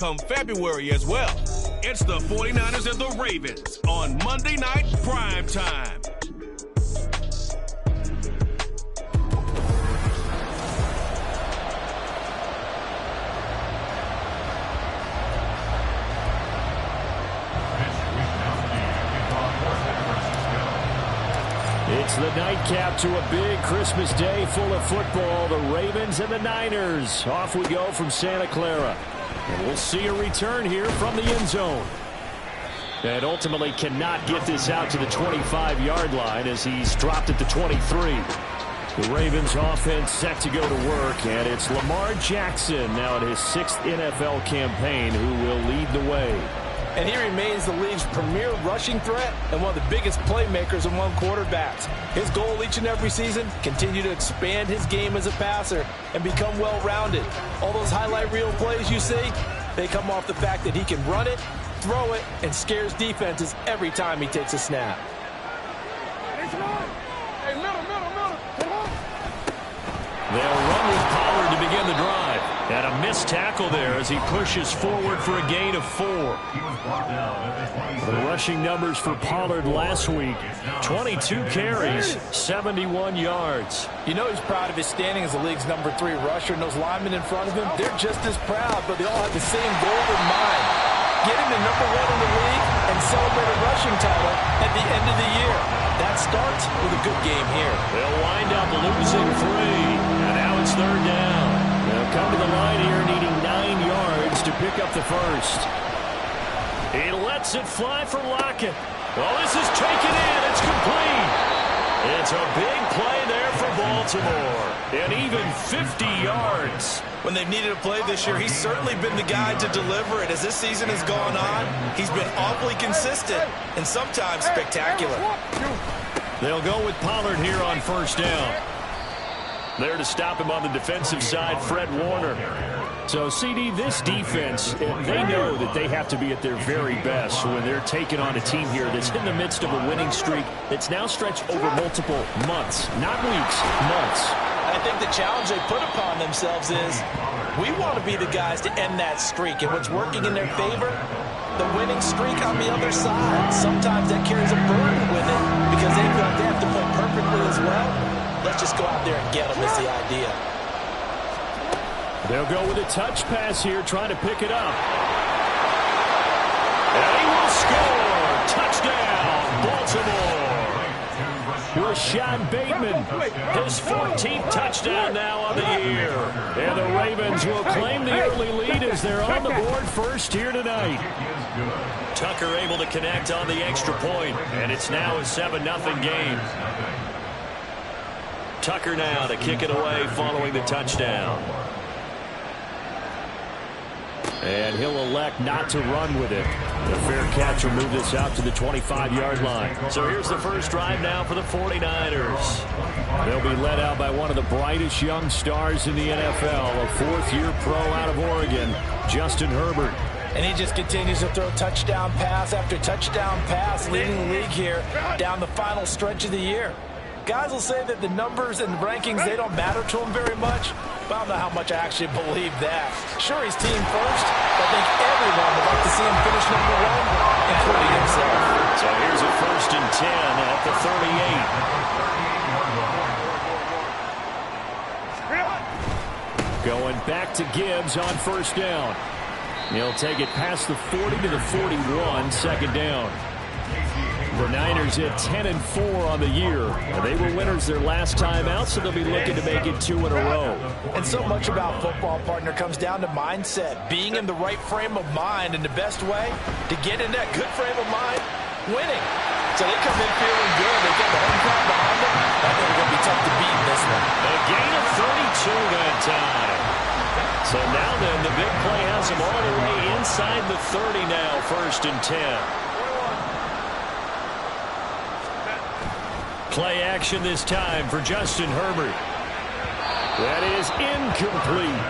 come February as well. It's the 49ers and the Ravens on Monday Night Prime Time. It's the nightcap to a big Christmas day full of football. The Ravens and the Niners. Off we go from Santa Clara. And we'll see a return here from the end zone. And ultimately cannot get this out to the 25-yard line as he's dropped at the 23. The Ravens offense set to go to work, and it's Lamar Jackson now in his 6th NFL campaign who will lead the way. And he remains the league's premier rushing threat and one of the biggest playmakers among quarterbacks. His goal each and every season, continue to expand his game as a passer and become well-rounded. All those highlight reel plays you see, they come off the fact that he can run it, throw it, and scares defenses every time he takes a snap. They'll run with Pollard to begin the drive. And a missed tackle there as he pushes forward for a gain of 4. The rushing numbers for Pollard last week, 22 carries, 71 yards. You know he's proud of his standing as the league's number 3 rusher, and those linemen in front of him, they're just as proud, but they all have the same goal in mind. Get him to number 1 in the league and celebrate a rushing title at the end of the year. That starts with a good game here. They'll wind up losing 3, and now it's 3rd down. They'll come to the line here needing 9 yards to pick up the first. He lets it fly for Lockett. Well, this is taken in. It's complete. It's a big play there for Baltimore. And even 50 yards. When they've needed a play this year, he's certainly been the guy to deliver it. As this season has gone on, he's been awfully consistent and sometimes spectacular. They'll go with Pollard here on 1st down. There to stop him on the defensive side, Fred Warner. So, CD, this defense, they know that they have to be at their very best when they're taking on a team here that's in the midst of a winning streak that's now stretched over multiple months, not weeks, months. I think the challenge they put upon themselves is we want to be the guys to end that streak. And what's working in their favor, the winning streak on the other side. Sometimes that carries a burden with it because they feel like they have to play perfectly as well. Let's just go out there and get them is the idea. They'll go with a touch pass here, trying to pick it up. And he will score. Touchdown, Baltimore. Rashad Bateman, his 14th touchdown now on the year. And the Ravens will claim the early lead as they're on the board first here tonight. Tucker able to connect on the extra point, and it's now a 7-0 game. Tucker now to kick it away following the touchdown. And he'll elect not to run with it. The fair catch will move this out to the 25-yard line. So here's the first drive now for the 49ers. They'll be led out by one of the brightest young stars in the NFL, a 4th-year pro out of Oregon, Justin Herbert. And he just continues to throw touchdown pass after touchdown pass, leading the league here down the final stretch of the year. Guys will say that the numbers and rankings, they don't matter to him very much, but I don't know how much I actually believe that. Sure, he's team first, but I think everyone would like to see him finish number 1, including himself. So here's a 1st and 10 at the 38. Going back to Gibbs on 1st down. He'll take it past the 40 to the 41, 2nd down. The Niners at 10-4 on the year. They were winners their last time out, so they'll be looking to make it 2 in a row. And so much about football, partner, comes down to mindset. Being in the right frame of mind, and the best way to get in that good frame of mind, winning. So they come in feeling good. They get the home crowd behind them. I think they're going to be tough to beat in this one. A gain of 32 that time. So now then, the big play has them all the way inside the 30 now, 1st and 10. Play action this time for Justin Herbert. That is incomplete.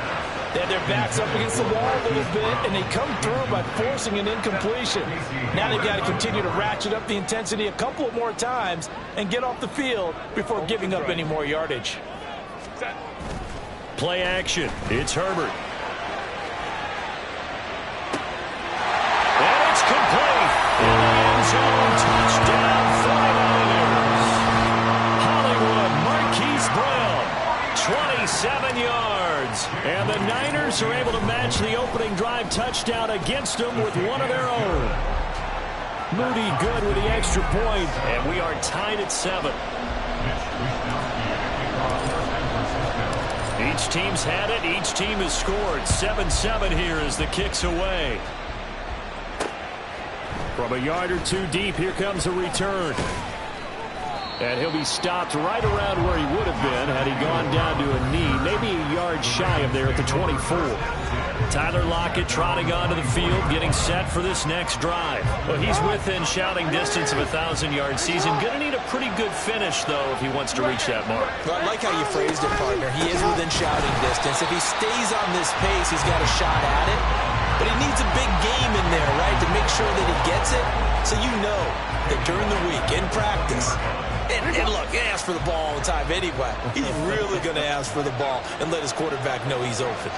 They had their backs up against the wall a little bit, and they come through by forcing an incompletion. Now they've got to continue to ratchet up the intensity a couple of more times and get off the field before giving up any more yardage. Play action. It's Herbert. And the Niners are able to match the opening drive touchdown against them with one of their own. Moody good with the extra point, and we are tied at 7. Each team's had it. Each team has scored. 7-7 here as the kick's away. From a yard or two deep, here comes a return. And he'll be stopped right around where he would have been had he gone down to a knee, maybe a yard shy of there at the 24. Tyler Lockett trotting onto the field, getting set for this next drive. Well, he's within shouting distance of a 1,000-yard season. Going to need a pretty good finish, though, if he wants to reach that mark. Well, I like how you phrased it, partner. He is within shouting distance. If he stays on this pace, he's got a shot at it. But he needs a big game in there, right, to make sure that he gets it. So you know that during the week, in practice, and look, he asks for the ball all the time anyway. He's really going to ask for the ball and let his quarterback know he's open.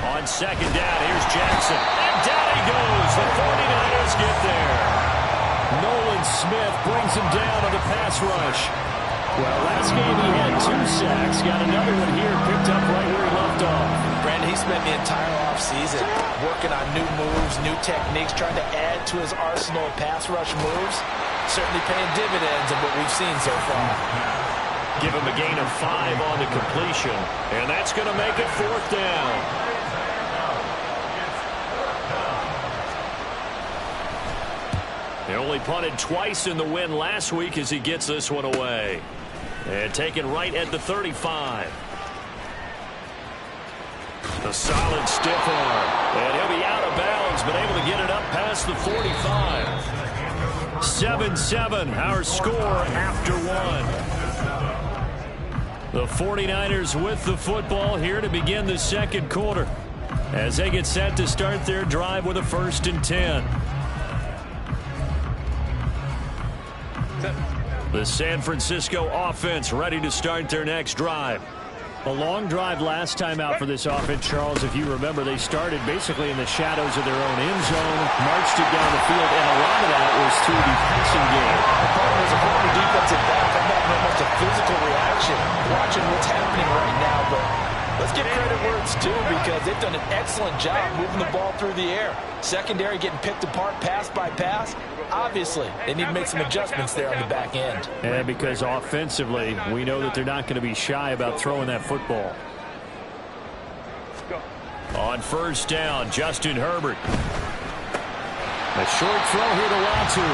On second down, here's Jackson. And down he goes. The 49ers get there. Nolan Smith brings him down on the pass rush. Well, last game he had 2 sacks. Got another one here, picked up right where he left off. Brandon, he spent the entire offseason working on new moves, new techniques, trying to add to his arsenal of pass rush moves. Certainly paying dividends in what we've seen so far. Give him a gain of 5 on the completion, and that's going to make it 4th down. He only punted twice in the win last week as he gets this one away. And taken right at the 35. A solid stiff arm. And he'll be out of bounds, but able to get it up past the 45. 7-7, our score after 1. The 49ers with the football here to begin the second quarter as they get set to start their drive with a 1st and 10. The San Francisco offense ready to start their next drive. A long drive last time out for this offense, Charles. If you remember, they started basically in the shadows of their own end zone, marched it down the field, and a lot of that was through the passing game. There's a former defensive back. I'm not almost a physical reaction watching what's happening right now, but let's give credit where it's due because they've done an excellent job moving the ball through the air. Secondary getting picked apart pass by pass. Obviously, they need to make some adjustments there on the back end. And because offensively, we know that they're not going to be shy about throwing that football. On 1st down, Justin Herbert. A short throw here to Latu.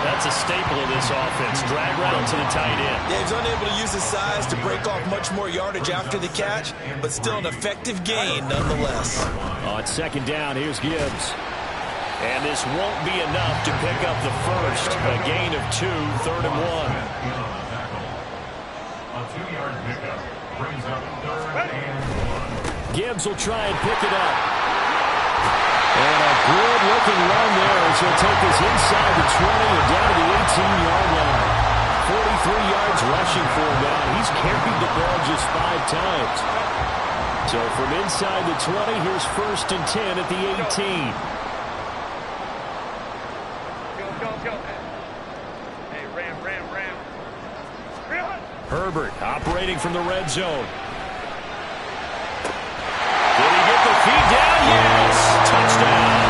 That's a staple of this offense. Drag route to the tight end. Yeah, he's unable to use his size to break off much more yardage after the catch, but still an effective gain nonetheless. On 2nd down, here's Gibbs. And this won't be enough to pick up the first. A gain of 2, 3rd and 1. A 2-yard pickup brings up 3rd and 1. Gibbs will try and pick it up. And a good-looking run there as he'll take this inside the 20 and down to the 18-yard line. 43 yards rushing for him now. He's carried the ball just 5 times. So from inside the 20, here's 1st and 10 at the 18. Herbert operating from the red zone. Did he get the feed down? Yes! Touchdown!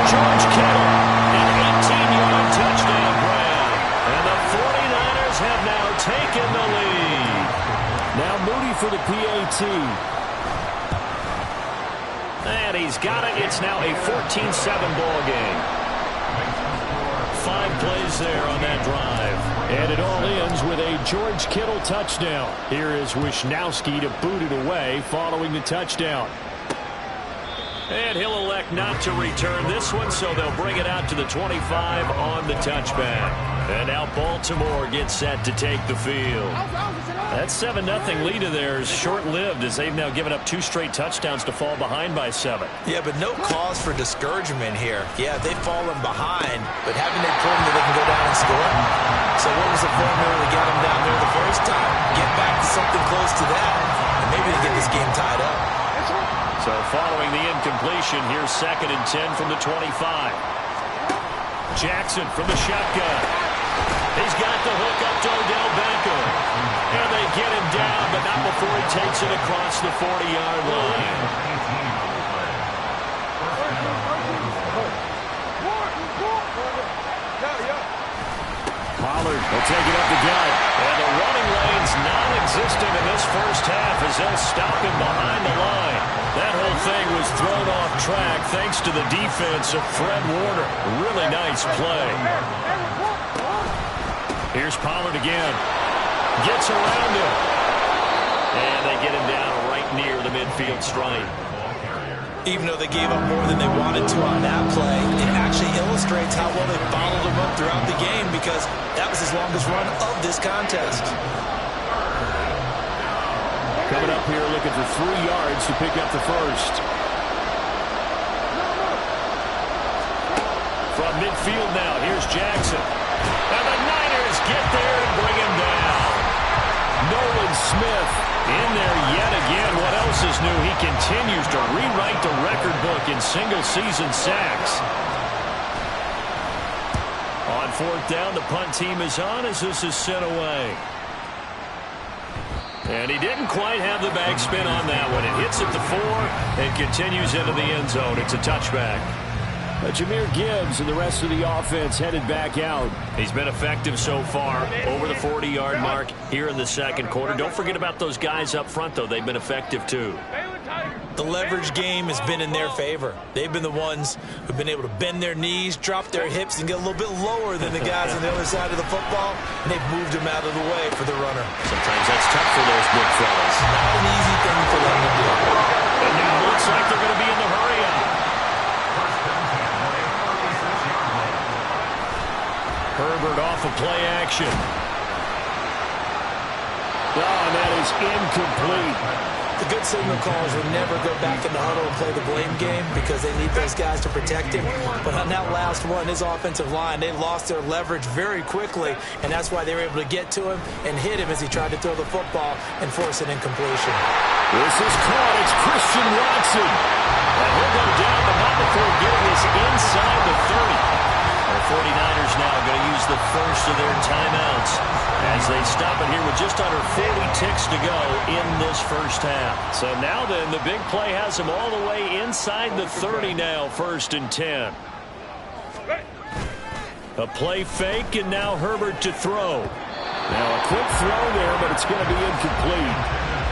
George Kittle, an 18-yard touchdown grab. And the 49ers have now taken the lead. Now Moody for the PAT. And he's got it. It's now a 14-7 ball game. 5 plays there on that drive. And it all ends with a George Kittle touchdown. Here is Wisnowski to boot it away following the touchdown. And he'll elect not to return this one, so they'll bring it out to the 25 on the touchback. And now Baltimore gets set to take the field. That 7-0 lead of theirs short-lived as they've now given up 2 straight touchdowns to fall behind by 7. Yeah, but no cause for discouragement here. Yeah, they've fallen behind, but haven't they proven that they can go down and score? So what was the formula to get them down there the first time? Get back to something close to that, and maybe they get this game tied up. So following the incompletion, here's 2nd and 10 from the 25. Jackson from the shotgun. He's got the hook up to Odell Beckham. And they get him down, but not before he takes it across the 40-yard line. Pollard will take it up the gut. And the running lane's non-existent in this first half as they'll stop him behind the line. That whole thing was thrown off track thanks to the defense of Fred Warner. Really nice play. Here's Pollard again. Gets around him. And they get him down right near the midfield stripe. Even though they gave up more than they wanted to on that play, it actually illustrates how well they bottled him up throughout the game because that was his longest run of this contest. Coming up here looking for 3 yards to pick up the first. From midfield now, here's Jackson. And the Niners get there and bring him down. Nolan Smith in there yet again. What else is new? He continues to rewrite the record book in single-season sacks. On 4th down, the punt team is on as this is sent away. And he didn't quite have the backspin on that one. It hits at the 4 and continues into the end zone. It's a touchback. Jahmyr Gibbs and the rest of the offense headed back out. He's been effective so far, over the 40-yard mark here in the second quarter. Don't forget about those guys up front, though. They've been effective, too. The leverage game has been in their favor. They've been the ones who've been able to bend their knees, drop their hips, and get a little bit lower than the guys on the other side of the football, and they've moved them out of the way for the runner. Sometimes that's tough for those big fellas. Not an easy thing for them to do. And now it looks like they're going to be in the hurry-up. Herbert off of play action. Oh, and that is incomplete. The good signal callers will never go back in the huddle and play the blame game because they need those guys to protect him. But on that last one, his offensive line, they lost their leverage very quickly, and that's why they were able to get to him and hit him as he tried to throw the football and force an incompletion. This is caught. It's Christian Watson. And he'll go down, but not before getting this inside the 30. The 49ers now going to use the first of their timeouts as they stop it here with just under 40 ticks to go in this first half. So now then, the big play has them all the way inside the 30 now, 1st and 10. A play fake, and now Herbert to throw. Now a quick throw there, but it's going to be incomplete.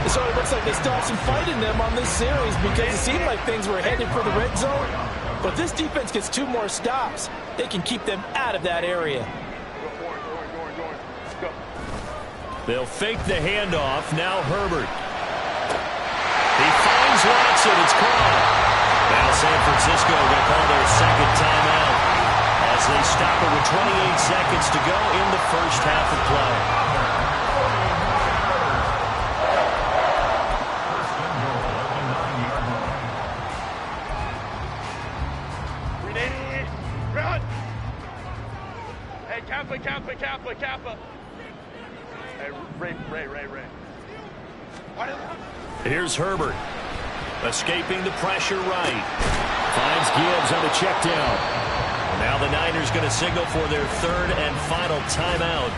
It sort of looks like they still have some fight in them on this series because it seemed like things were headed for the red zone. But this defense gets 2 more stops. They can keep them out of that area. They'll fake the handoff. Now Herbert. He finds Watson. It's caught. Now San Francisco going to call their second timeout as they stop it with 28 seconds to go in the first half of play. Kappa. Hey, Ray. Here's Herbert. Escaping the pressure right. Finds Gibbs on the check down. Now the Niners going to signal for their 3rd and final timeout.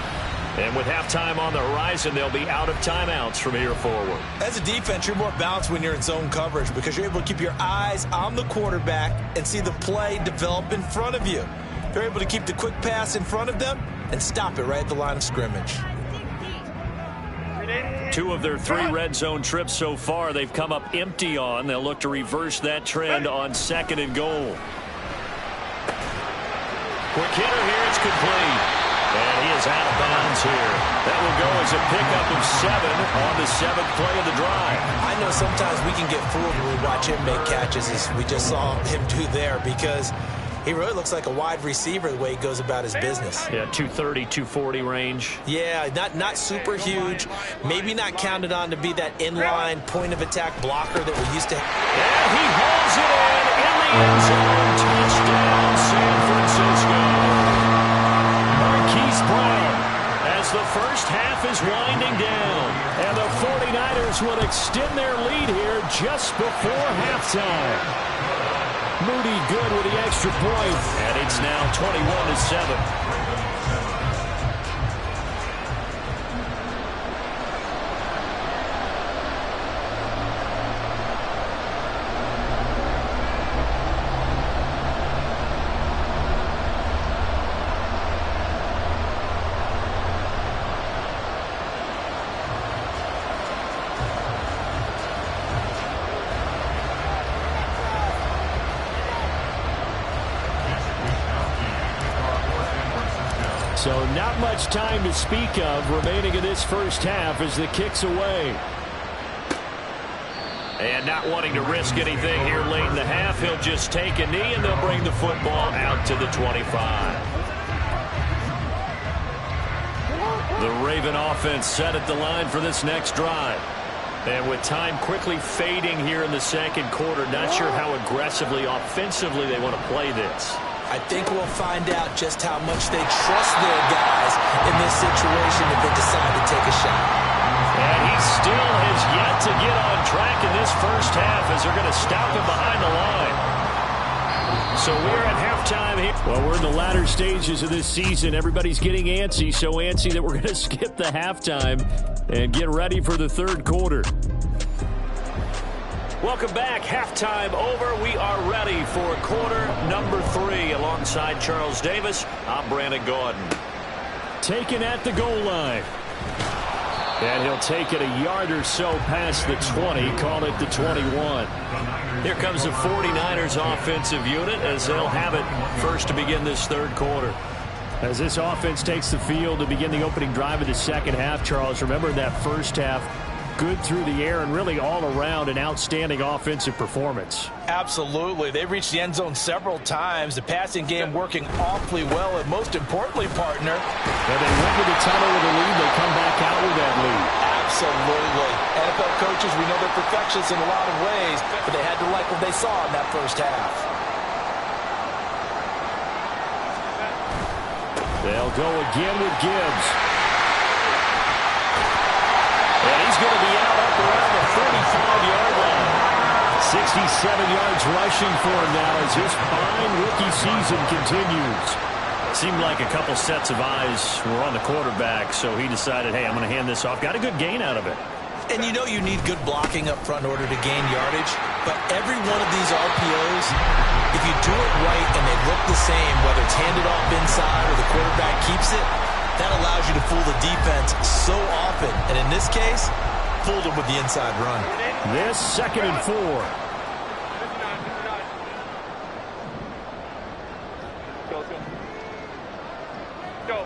And with halftime on the horizon, they'll be out of timeouts from here forward. As a defense, you're more balanced when you're in zone coverage because you're able to keep your eyes on the quarterback and see the play develop in front of you. They're able to keep the quick pass in front of them and stop it right at the line of scrimmage. 2 of their 3 red zone trips so far they've come up empty on. They'll look to reverse that trend on 2nd and goal. Quick hitter here. It's complete. And he is out of bounds here. That will go as a pickup of 7 on the 7th play of the drive. I know sometimes we can get fooled when we watch him make catches as we just saw him do there because he really looks like a wide receiver the way he goes about his business. Yeah, 230, 240 range. Yeah, not super huge. Maybe not counted on to be that inline point-of-attack blocker that we used to have. And he hauls it in the end zone. Touchdown, San Francisco. Marquise Brown as the first half is winding down. And the 49ers will extend their lead here just before halftime. Moody good with the extra point. And it's now 21-7. So not much time to speak of remaining in this first half as the kick's away. And not wanting to risk anything here late in the half, he'll just take a knee and they'll bring the football out to the 25. The Raven offense set at the line for this next drive. And with time quickly fading here in the second quarter, not sure how aggressively, offensively they want to play this. I think we'll find out just how much they trust their guys in this situation if they decide to take a shot. And he still has yet to get on track in this first half as they're going to stop him behind the line. So we're at halftime here. Well, we're in the latter stages of this season. Everybody's getting antsy, so antsy that we're going to skip the halftime and get ready for the third quarter. Welcome back. Halftime over. We are ready for quarter number 3. Alongside Charles Davis, I'm Brandon Gordon. Taken at the goal line. And he'll take it a yard or so past the 20, call it the 21. Here comes the 49ers offensive unit as they'll have it first to begin this third quarter. As this offense takes the field to begin the opening drive of the second half, Charles, remember that first half, good through the air and really all around an outstanding offensive performance. Absolutely. They reached the end zone several times. The passing game working awfully well, and most importantly, partner. And they went to the tunnel with a lead. They come back out with that lead. Absolutely. NFL coaches, we know they're perfectionists in a lot of ways, but they had to like what they saw in that first half. They'll go again with Gibbs. And he's going to be out up around the 45-yard line. 67 yards rushing for him now as his fine rookie season continues. Seemed like a couple sets of eyes were on the quarterback, so he decided, hey, I'm going to hand this off. Got a good gain out of it. And you know you need good blocking up front in order to gain yardage, but every one of these RPOs, if you do it right and they look the same, whether it's handed off inside or the quarterback keeps it, that allows you to fool the defense so often. And in this case, fooled them with the inside run. This 2nd and 4. Go.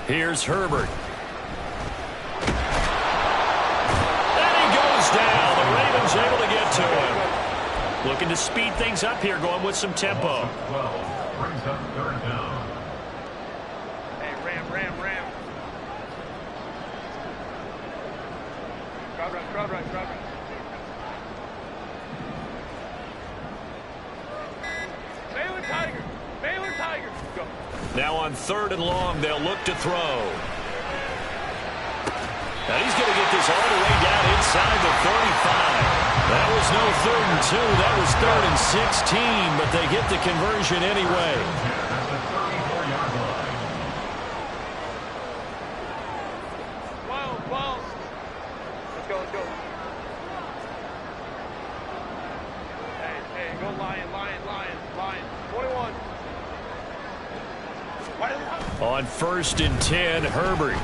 Here's Herbert. And he goes down. The Ravens able to get to him. Looking to speed things up here, going with some tempo. 12 brings up 3rd down. Hey, Ram. Crowd right. Baylor Tigers. Go. Now on 3rd and long, they'll look to throw. And he's going to get this all the way down inside the 35. That was no 3rd and 2. That was 3rd and 16, but they get the conversion anyway. That's the 34-yard line. Well. Let's go. Hey, go Lion. 21. On 1st and 10, Herbert.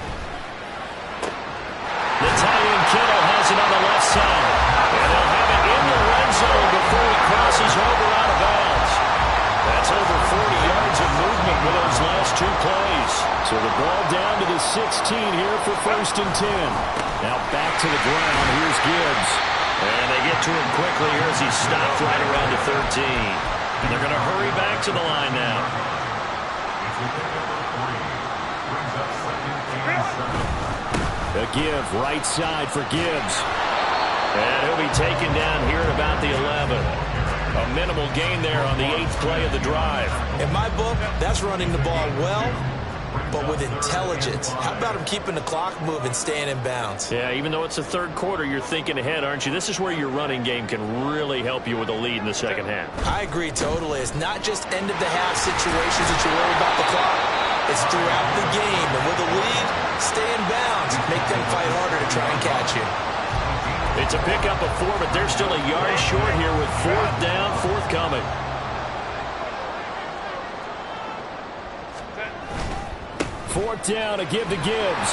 The tight end Kittle has it on the left side. And they'll have it in the red zone before he crosses over out of bounds. That's over 40 yards of movement with those last 2 plays. So the ball down to the 16 here for 1st and 10. Now back to the ground. Here's Gibbs. And they get to him quickly here as he stopped right around the 13. And they're going to hurry back to the line now. A give right side for Gibbs. And he'll be taken down here at about the 11. A minimal gain there on the 8th play of the drive. In my book, that's running the ball well, but with intelligence. How about him keeping the clock moving, staying in bounds? Yeah, even though it's the 3rd quarter, you're thinking ahead, aren't you? This is where your running game can really help you with a lead in the second half. I agree totally. It's not just end-of-the-half situations that you worry about the clock. It's throughout the game. And with a lead, stay in bounds. Make them fight harder to try and catch you. It's a pickup of 4, but they're still a yard short here with 4th down, forthcoming. Fourth down to give to Gibbs.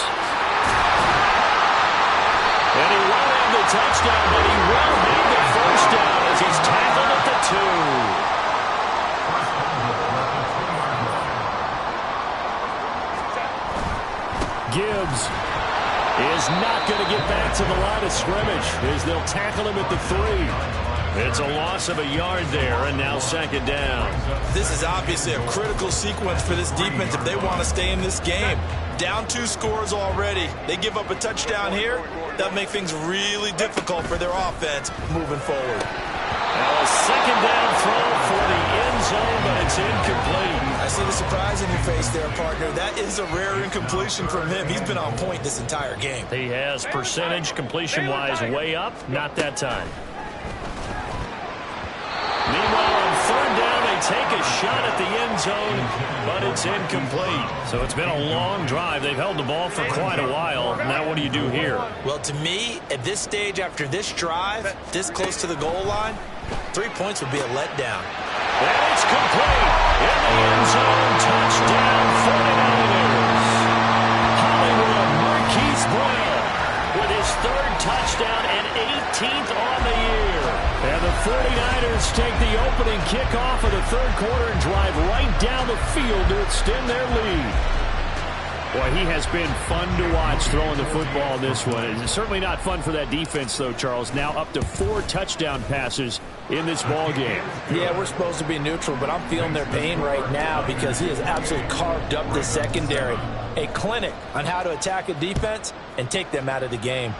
And he won't have the touchdown, but he will have the first down as he's tackled at the 2. Gibbs is not going to get back to the line of scrimmage as they'll tackle him at the 3. It's a loss of a yard there, and now second down. This is obviously a critical sequence for this defense if they want to stay in this game. Down 2 scores already. They give up a touchdown here. That'll make things really difficult for their offense moving forward. Now a second down throw for the end zone, but it's incomplete. I see the surprise in your face there, partner. That is a rare incompletion from him. He's been on point this entire game. He has percentage completion-wise way up. Not that time. Meanwhile, on third down, they take a shot at the end zone, but it's incomplete. So it's been a long drive. They've held the ball for quite a while. Now what do you do here? Well, to me, at this stage after this drive, this close to the goal line, 3 points would be a letdown. And it's complete. In the end zone, touchdown 49ers. Hollywood Marquise Brown with his 3rd touchdown and 18th on the year. And the 49ers take the opening kickoff of the 3rd quarter and drive right down the field to extend their lead. Boy, he has been fun to watch throwing the football in this one. It's certainly not fun for that defense, though, Charles. Now up to 4 touchdown passes in this ball game. Yeah, we're supposed to be neutral, but I'm feeling their pain right now because he has absolutely carved up the secondary. A clinic on how to attack a defense and take them out of the game.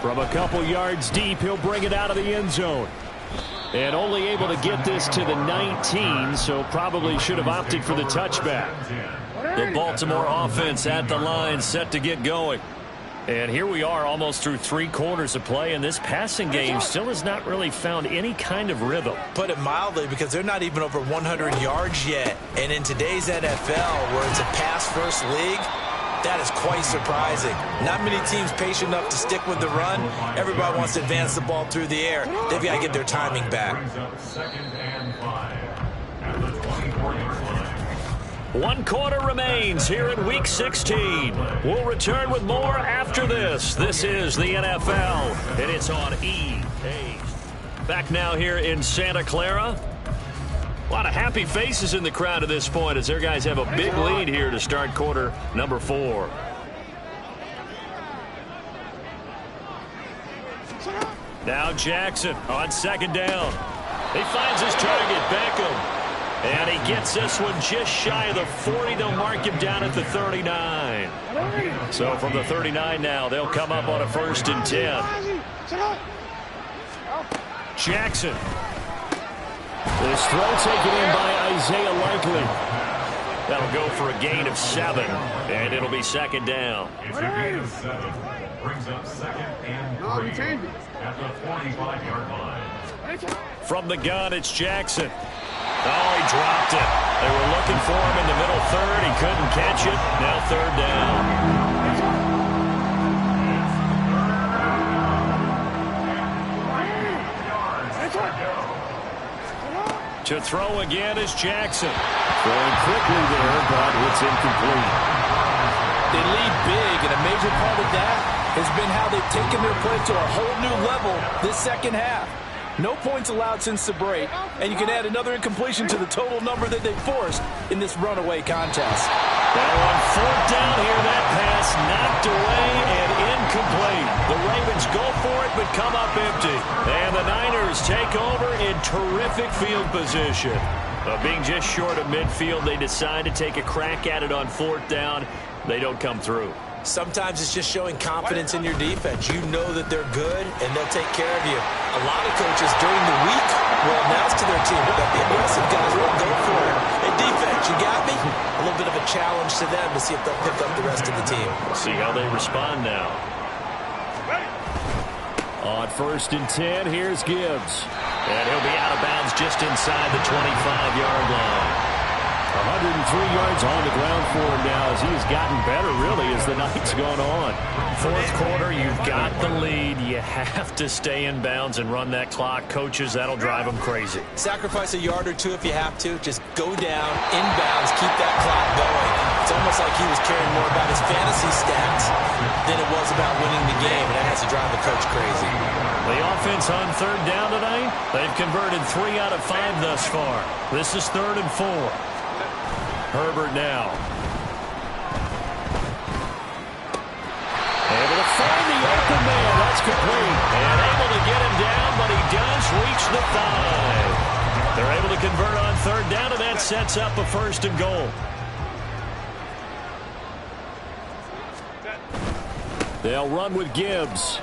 From a couple yards deep, he'll bring it out of the end zone. And only able to get this to the 19, so probably should have opted for the touchback. The Baltimore offense at the line, set to get going. And here we are almost through 3 quarters of play, and this passing game still has not really found any kind of rhythm. Put it mildly, because they're not even over 100 yards yet. And in today's NFL, where it's a pass-first league, that is quite surprising. Not many teams patient enough to stick with the run. Everybody wants to advance the ball through the air. They've got to get their timing back. 1 quarter remains here in Week 16. We'll return with more after this. This is the NFL, and it's on EA. Back now here in Santa Clara. A lot of happy faces in the crowd at this point as their guys have a big lead here to start quarter number 4. Now Jackson on second down. He finds his target, Beckham. And he gets this one just shy of the 40. They'll mark him down at the 39. So from the 39 now, they'll come up on a 1st and 10. Jackson. This throw taken in by Isaiah Likely. That'll go for a gain of 7, and it'll be second down. It's a gain of 7. Brings up 2nd and 3 at the 45-yard line. From the gun, it's Jackson. Oh, he dropped it. They were looking for him in the middle 3rd. He couldn't catch it. Now 3rd down. To throw again is Jackson. Throwing quickly there, but it's incomplete. They lead big, and a major part of that has been how they've taken their play to a whole new level this second half. No points allowed since the break, and you can add another incompletion to the total number that they forced in this runaway contest. Now on 4th down here, that pass knocked away and incomplete. The Ravens go for it, but come up empty. And the Niners take over in terrific field position. Being just short of midfield, they decide to take a crack at it on 4th down. They don't come through. Sometimes it's just showing confidence in your defense. You know that they're good, and they'll take care of you. A lot of coaches during the week will announce to their team that the aggressive guys will go for it. Hey, defense, you got me? A little bit of a challenge to them to see if they'll pick up the rest of the team. See how they respond now. On 1st and 10, here's Gibbs. And he'll be out of bounds just inside the 25-yard line. 103 yards on the ground for him now as he has gotten better, really, as the night's gone on. 4th quarter, you've got the lead. You have to stay in bounds and run that clock. Coaches, that'll drive them crazy. Sacrifice a yard or two if you have to. Just go down, in bounds, keep that clock going. It's almost like he was caring more about his fantasy stats than it was about winning the game, and that has to drive the coach crazy. The offense on third down tonight, they've converted 3 out of 5 thus far. This is 3rd and 4. Herbert now. Able to find the open man. That's complete. And able to get him down, but he does reach the 5. They're able to convert on third down, and that sets up a 1st and goal. They'll run with Gibbs.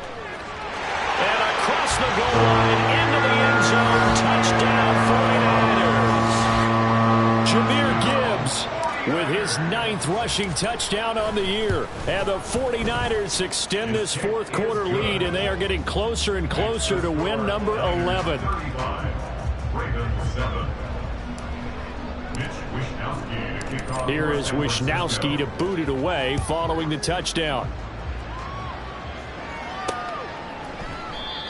And across the goal line into the end zone. Touchdown 49ers. Jahmyr Gibbs with his 9th rushing touchdown on the year. And the 49ers extend this 4th quarter lead, and they are getting closer and closer to win number 11. Here is Wishnowski to boot it away following the touchdown.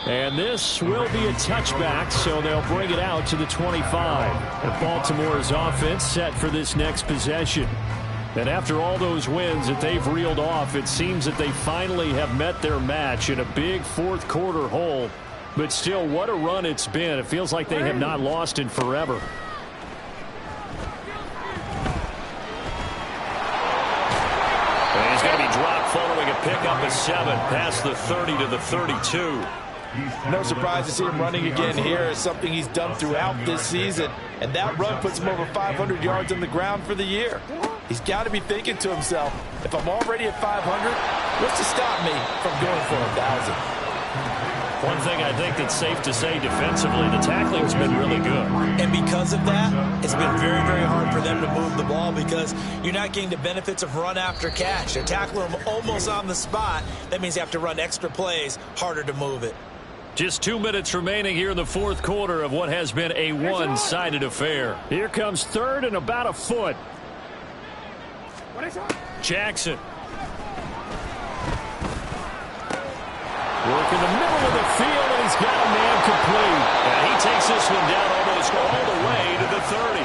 And this will be a touchback, so they'll bring it out to the 25. And Baltimore's offense set for this next possession. And after all those wins that they've reeled off, it seems that they finally have met their match in a big 4th quarter hole. But still, what a run it's been. It feels like they have not lost in forever. And he's going to be dropped following a pickup of 7 past the 30 to the 32. No surprise to see him running again here. It's something he's done throughout this season. And that run puts him over 500 yards on the ground for the year. He's got to be thinking to himself, if I'm already at 500, what's to stop me from going for 1,000? One thing I think that's safe to say defensively, the tackling's been really good. And because of that, it's been very, very hard for them to move the ball because you're not getting the benefits of run after catch. They're tackling them almost on the spot. That means they have to run extra plays, harder to move it. Just 2 minutes remaining here in the 4th quarter of what has been a one-sided affair. Here comes 3rd and about a foot. Jackson. Work in the middle of the field, and he's got a man complete. And he takes this one down almost all the way to the 30.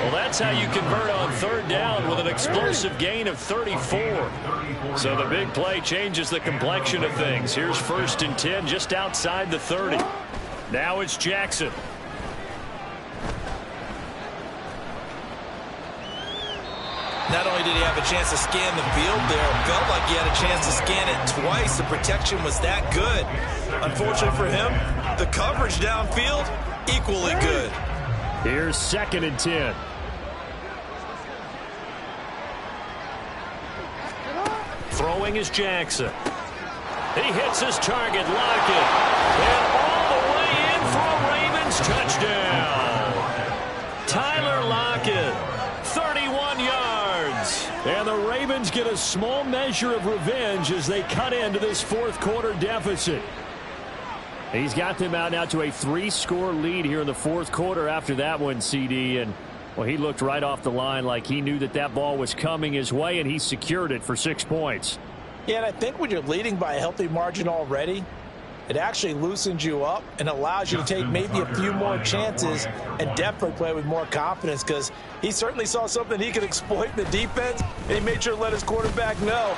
Well, that's how you convert on third down with an explosive gain of 34. So the big play changes the complexion of things. Here's 1st and 10 just outside the 30. Now it's Jackson. Not only did he have a chance to scan the field there, it felt like he had a chance to scan it twice. The protection was that good. Unfortunately for him, the coverage downfield, equally good. Here's 2nd and 10. Throwing is Jackson. He hits his target, Lockett. And all the way in for a Ravens touchdown. Tyler Lockett, 31 yards. And the Ravens get a small measure of revenge as they cut into this 4th quarter deficit. He's got them out now to a 3-score lead here in the 4th quarter after that one, CD. And, well, he looked right off the line like he knew that that ball was coming his way, and he secured it for 6 points. Yeah, and I think when you're leading by a healthy margin already, it actually loosens you up and allows you to take maybe a few more chances and definitely play with more confidence because he certainly saw something he could exploit in the defense, and he made sure to let his quarterback know,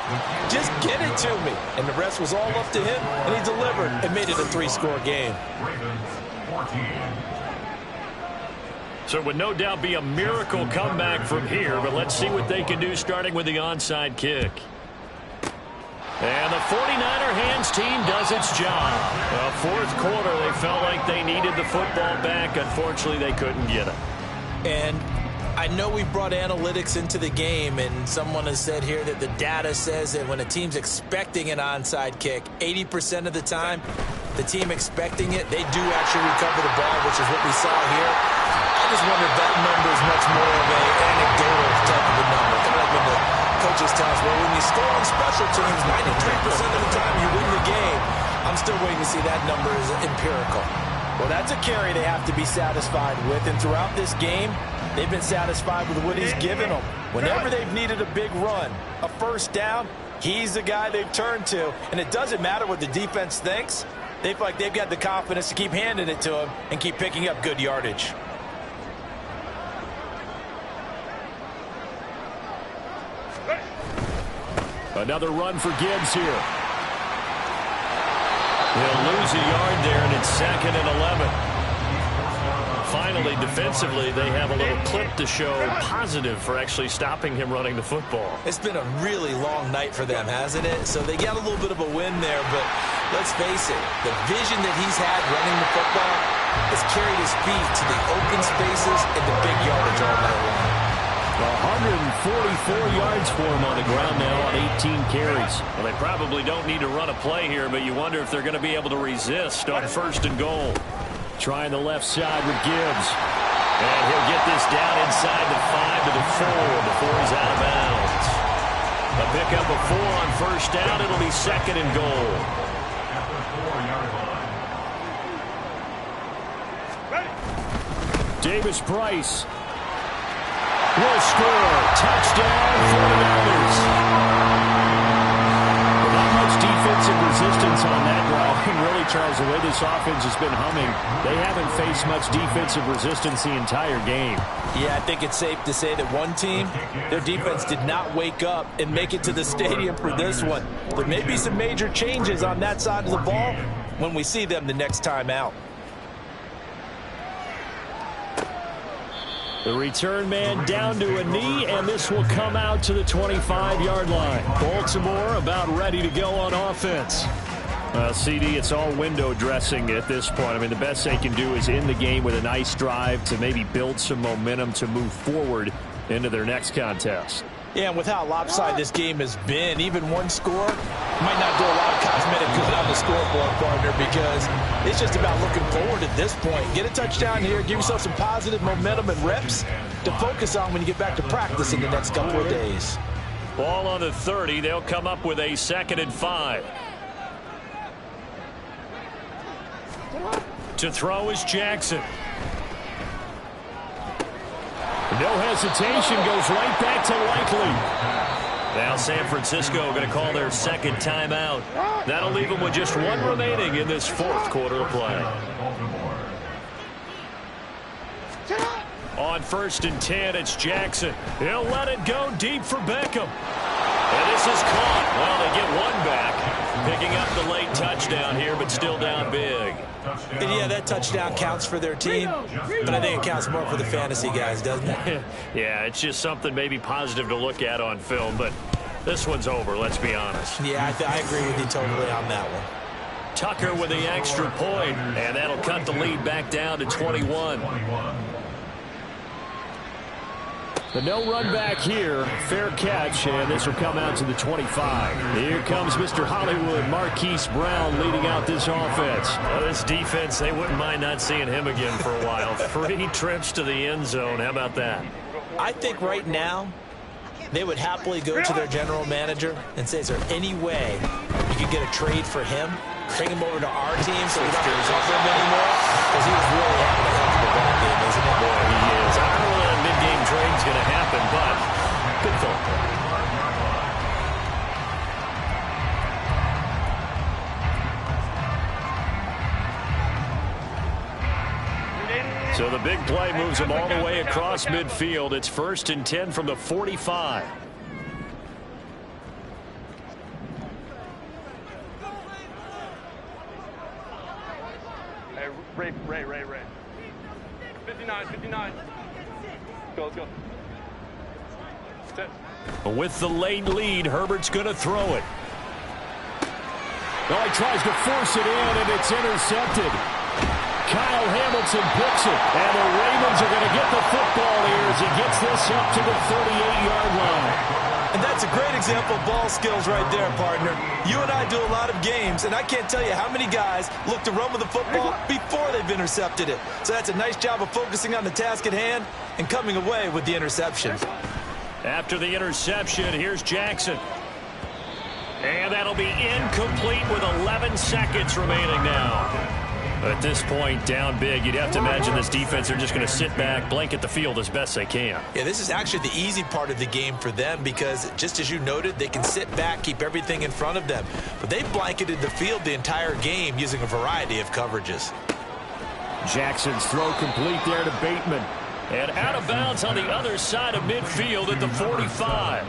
just get it to me. And the rest was all up to him, and he delivered and made it a 3-score game. So it would no doubt be a miracle comeback from here, but let's see what they can do starting with the onside kick. And the 49er hands team does its job. 4th quarter, they felt like they needed the football back. Unfortunately, they couldn't get it. And I know we brought analytics into the game, and someone has said here that the data says that when a team's expecting an onside kick, 80% of the time, the team expecting it, they do actually recover the ball, which is what we saw here. I just wonder if that number is much more of an anecdotal type of a number. Kind of like when the coaches tell us, well, when you score on special teams, 93% of the time you win the game. I'm still waiting to see that number is empirical. Well, that's a carry they have to be satisfied with, and throughout this game, they've been satisfied with what he's given them. Whenever they've needed a big run, a 1st down, he's the guy they've turned to, and it doesn't matter what the defense thinks. They feel like they've got the confidence to keep handing it to him and keep picking up good yardage. Another run for Gibbs here. He'll lose a yard there, and it's 2nd and 11. Finally, defensively, they have a little clip to show positive for actually stopping him running the football. It's been a really long night for them, hasn't it? So they got a little bit of a win there, but let's face it, the vision that he's had running the football has carried his feet to the open spaces and the big yardage all night long. 144 yards for him on the ground now on 18 carries. Well, they probably don't need to run a play here, but you wonder if they're going to be able to resist on 1st and goal. Trying the left side with Gibbs. And he'll get this down inside the 5 to the 4 before he's out of bounds. A pickup of 4 on 1st down. It'll be 2nd and goal. Davis Price will score. Touchdown, 49ers. Not much defensive resistance on that drive. And really, Charles, the way this offense has been humming, they haven't faced much defensive resistance the entire game. Yeah, I think it's safe to say that one team, their defense did not wake up and make it to the stadium for this one. There may be some major changes on that side of the ball when we see them the next time out. The return man down to a knee, and this will come out to the 25-yard line. Baltimore about ready to go on offense. CD, it's all window dressing at this point. I mean, the best they can do is in the game with a nice drive to maybe build some momentum to move forward into their next contest. Yeah, and with how lopsided this game has been, even one score might not do a lot of cosmetic good on the scoreboard, partner, because it's just about looking forward at this point. Get a touchdown here, give yourself some positive momentum and reps to focus on when you get back to practice in the next couple of days. Ball on the 30. They'll come up with a 2nd and 5. To throw is Jackson. No hesitation, goes right back to Likely. Now San Francisco going to call their 2nd timeout. That'll leave them with just 1 remaining in this 4th quarter of play. On 1st and 10, it's Jackson. He'll let it go deep for Beckham. And this is caught. Well, they get 1 back, picking up the late touchdown here, but still down big. And yeah, that touchdown counts for their team, but I think it counts more for the fantasy guys, doesn't it? Yeah, it's just something maybe positive to look at on film, but this one's over, let's be honest. Yeah, I agree with you totally on that one. Tucker with the extra point, and that'll cut the lead back down to 21. The no run back here, fair catch, and this will come out to the 25. Here comes Mr. Hollywood, Marquise Brown, leading out this offense. Well, this defense, they wouldn't mind not seeing him again for a while. 3 trips to the end zone. How about that? I think right now they would happily go to their general manager and say, is there any way you could get a trade for him? Bring him over to our team so we don't have to cover him anymore? Because he was really having a heck of a ball game, isn't it? Boy, he is. I don't know when that mid-game trade's going to happen, but good thought. So the big play moves them all the way across midfield. It's 1st and 10 from the 45. Ray. 59. Let's go. Sit. With the late lead, Herbert's going to throw it. Oh, he tries to force it in, and it's intercepted. Kyle Hamilton picks it, and the Ravens are going to get the football here as he gets this up to the 38-yard line. And that's a great example of ball skills right there, partner. You and I do a lot of games, and I can't tell you how many guys look to run with the football before they've intercepted it. So that's a nice job of focusing on the task at hand and coming away with the interception. After the interception, here's Jackson. And that'll be incomplete with 11 seconds remaining now. At this point, down big, you'd have to imagine this defense are just going to sit back, blanket the field as best they can. Yeah, this is actually the easy part of the game for them because, just as you noted, they can sit back, keep everything in front of them. But they've blanketed the field the entire game using a variety of coverages. Jackson's throw complete there to Bateman. And out of bounds on the other side of midfield at the 45.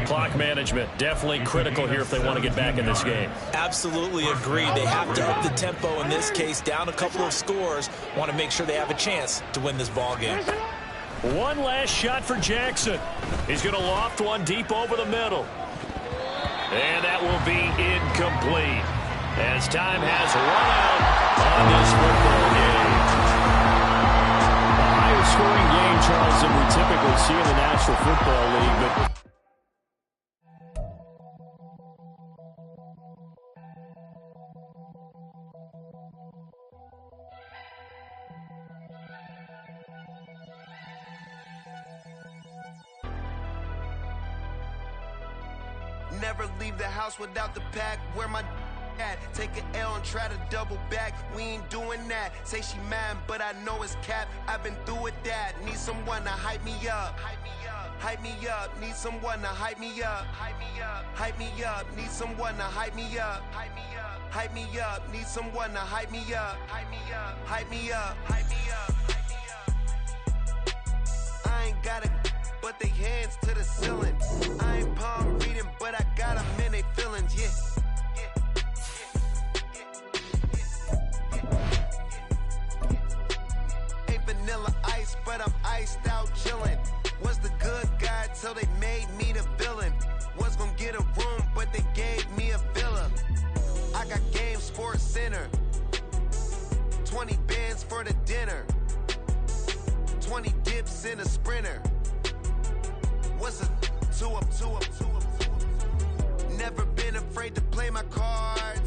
Clock management definitely critical here if they want to get back in this game. Absolutely agree. They have to up the tempo in this case, down a couple of scores. Want to make sure they have a chance to win this ball game. One last shot for Jackson. He's going to loft one deep over the middle. And that will be incomplete as time has run out on this football game. The highest scoring game, Charles, that we typically see in the National Football League, but never leave the house without the pack. Where my at? Take an L and try to double back. We ain't doing that. Say she mad, but I know it's cap. I've been through with that. Need someone to hype me up. Hype me up. Hype me up. Need someone to hype me up. Hype me up. Hype me up. Need someone to hype me up. Hype me up. Hype me up. Need someone to hype me up. Hype me up. Hype me up. Hype me up. Hype me up. I ain't got a but they hands to the ceiling. I ain't palm reading, but I got them in they feelings, yeah. Ain't vanilla ice, but I'm iced out chillin'. Was the good guy till they made me the villain. Was gonna get a room, but they gave me a villa. I got Game Sports Center. 20 bands for the dinner. 20 dips in a Sprinter. What's a 2 up, 2 up, 2 up, 2 up? Never been afraid to play my cards.